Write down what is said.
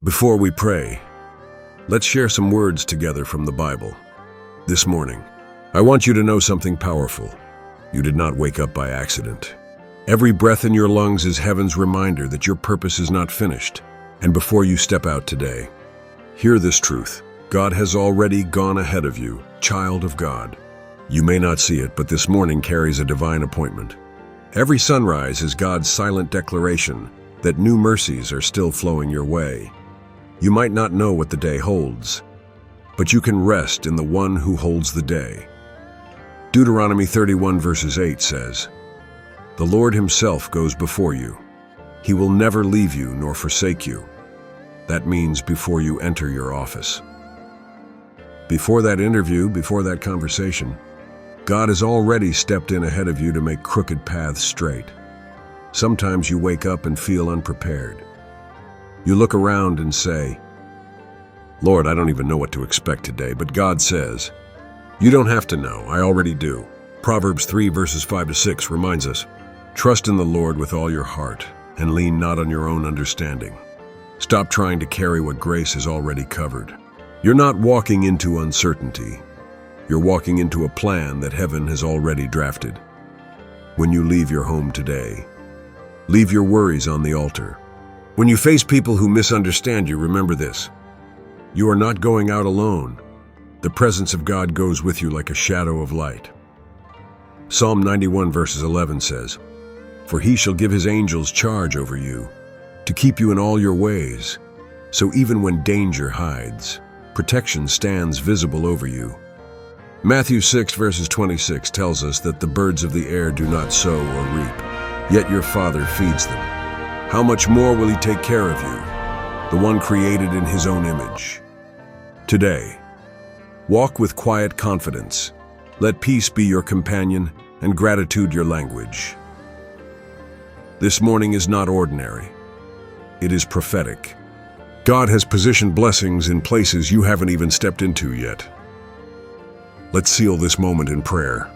Before we pray, let's share some words together from the Bible. This morning, I want you to know something powerful. You did not wake up by accident. Every breath in your lungs is heaven's reminder that your purpose is not finished. And before you step out today, hear this truth. God has already gone ahead of you, child of God. You may not see it, but this morning carries a divine appointment. Every sunrise is God's silent declaration that new mercies are still flowing your way. You might not know what the day holds, but you can rest in the one who holds the day. Deuteronomy 31 verses 8 says, "The Lord himself goes before you. He will never leave you nor forsake you." That means before you enter your office. Before that interview, before that conversation, God has already stepped in ahead of you to make crooked paths straight. Sometimes you wake up and feel unprepared. You look around and say, "Lord, I don't even know what to expect today," but God says, "You don't have to know, I already do." Proverbs 3 verses 5 to 6 reminds us, "Trust in the Lord with all your heart and lean not on your own understanding." Stop trying to carry what grace has already covered. You're not walking into uncertainty. You're walking into a plan that heaven has already drafted. When you leave your home today, leave your worries on the altar. When you face people who misunderstand you, remember this. You are not going out alone. The presence of God goes with you like a shadow of light. Psalm 91 verses 11 says, "For he shall give his angels charge over you, to keep you in all your ways. So even when danger hides, protection stands visible over you." Matthew 6 verses 26 tells us that the birds of the air do not sow or reap, yet your Father feeds them. How much more will he take care of you, the one created in his own image? Today, walk with quiet confidence. Let peace be your companion and gratitude your language. This morning is not ordinary. It is prophetic. God has positioned blessings in places you haven't even stepped into yet. Let's seal this moment in prayer.